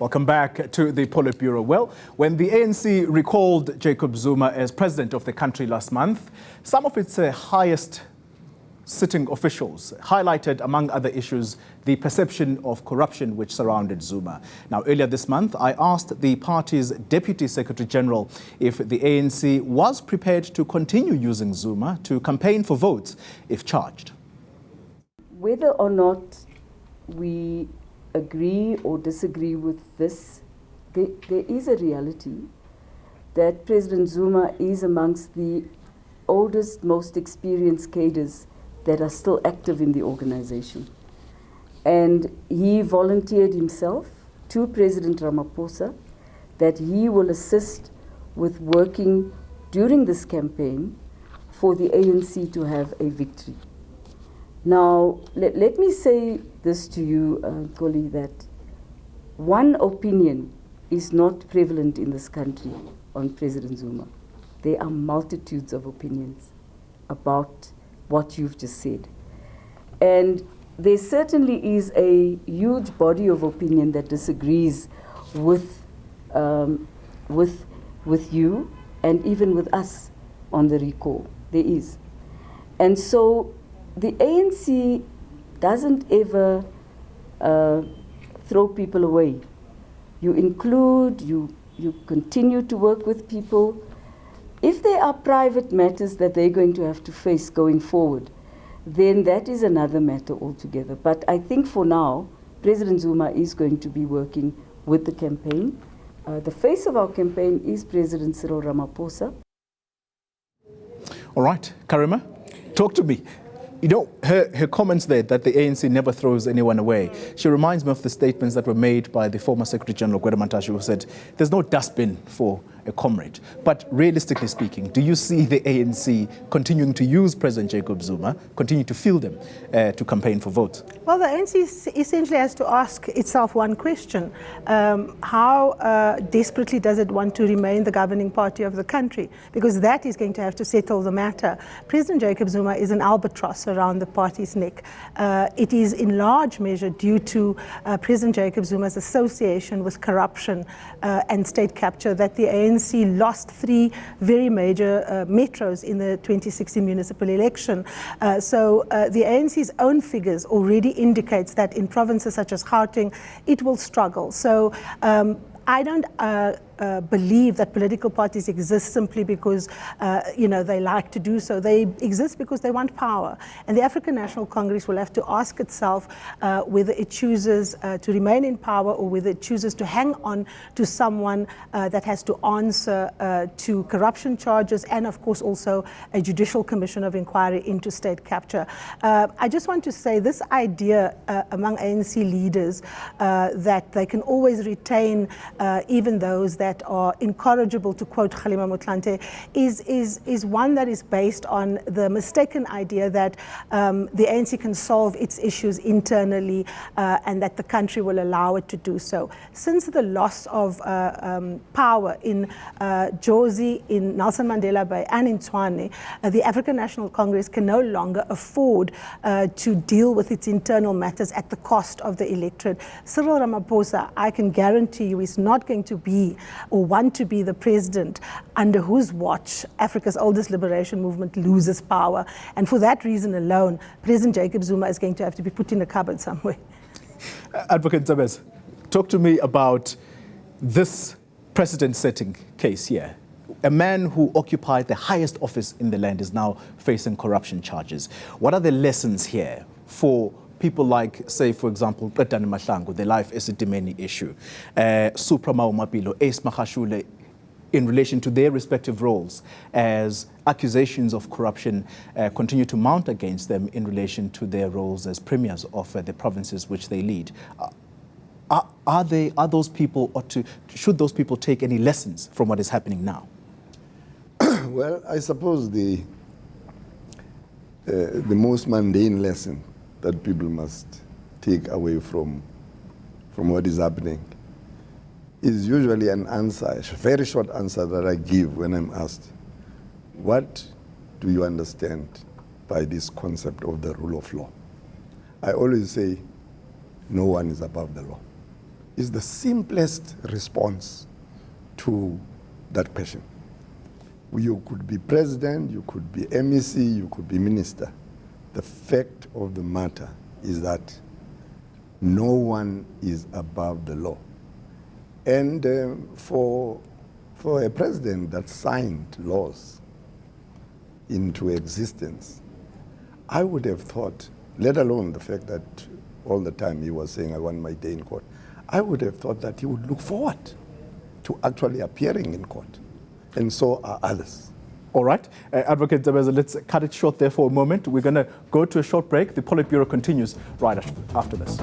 Welcome back to the Politbureau. Well, when the ANC recalled Jacob Zuma as president of the country last month, some of its highest sitting officials highlighted, among other issues, the perception of corruption which surrounded Zuma. Now, earlier this month, I asked the party's Deputy Secretary General if the ANC was prepared to continue using Zuma to campaign for votes if charged. Whether or not we agree or disagree with this, there is a reality that President Zuma is amongst the oldest, most experienced cadres that are still active in the organization. And he volunteered himself to President Ramaphosa that he will assist with working during this campaign for the ANC to have a victory. Now, let me say this to you, Koli, that one opinion is not prevalent in this country on President Zuma. There are multitudes of opinions about what you've just said. And there certainly is a huge body of opinion that disagrees with you and even with us on the recall. There is. And so the ANC doesn't ever throw people away. You include, you continue to work with people. If there are private matters that they're going to have to face going forward, then that is another matter altogether. But I think for now, President Zuma is going to be working with the campaign. The face of our campaign is President Cyril Ramaphosa. All right, Karima, talk to me. You know, her comments there that the ANC never throws anyone away, she reminds me of the statements that were made by the former Secretary General, Gwede Mantashe, who said, there's no dustbin for a comrade. But realistically speaking, do you see the ANC continuing to use President Jacob Zuma, continue to field him to campaign for votes? Well, the ANC essentially has to ask itself one question. How desperately does it want to remain the governing party of the country? Because that is going to have to settle the matter. President Jacob Zuma is an albatross around the party's neck. It is in large measure due to President Jacob Zuma's association with corruption and state capture that the ANC lost 3 very major metros in the 2016 municipal election. So the ANC's own figures already indicates that in provinces such as Gauteng, it will struggle. So I don't believe that political parties exist simply because they like to do so. They exist because they want power. And the African National Congress will have to ask itself whether it chooses to remain in power or whether it chooses to hang on to someone that has to answer to corruption charges and, of course, also a judicial commission of inquiry into state capture. I just want to say this idea among ANC leaders that they can always retain even those that are incorrigible, to quote Kgalema Motlanthe, is one that is based on the mistaken idea that the ANC can solve its issues internally and that the country will allow it to do so. Since the loss of power in Jozi, in Nelson Mandela Bay and in Tshwane, the African National Congress can no longer afford to deal with its internal matters at the cost of the electorate. Cyril Ramaphosa, I can guarantee you, is not going to be or want to be the president under whose watch Africa's oldest liberation movement loses power. And for that reason alone, President Jacob Zuma is going to have to be put in a cupboard somewhere. Advocate Zabez, talk to me about this precedent-setting case here. A man who occupied the highest office in the land is now facing corruption charges. What are the lessons here for people like, say, for example, Qedani Mahlangu, the Life Esidimeni issue, Supra Maumapilo, Ace Magashule, in relation to their respective roles as accusations of corruption continue to mount against them in relation to their roles as premiers of the provinces which they lead? Are those people, or should those people take any lessons from what is happening now? Well, I suppose the most mundane lesson that people must take away from what is happening is usually an answer, a very short answer that I give when I'm asked, what do you understand by this concept of the rule of law? I always say, no one is above the law. is the simplest response to that question. You could be president, you could be MEC, you could be minister. The fact of the matter is that no one is above the law. And for a president that signed laws into existence, I would have thought, let alone the fact that all the time he was saying, I want my day in court, I would have thought that he would look forward to actually appearing in court. And so are others. All right. Advocate Zabeza, let's cut it short there for a moment. We're going to go to a short break. The Politbureau continues right after this.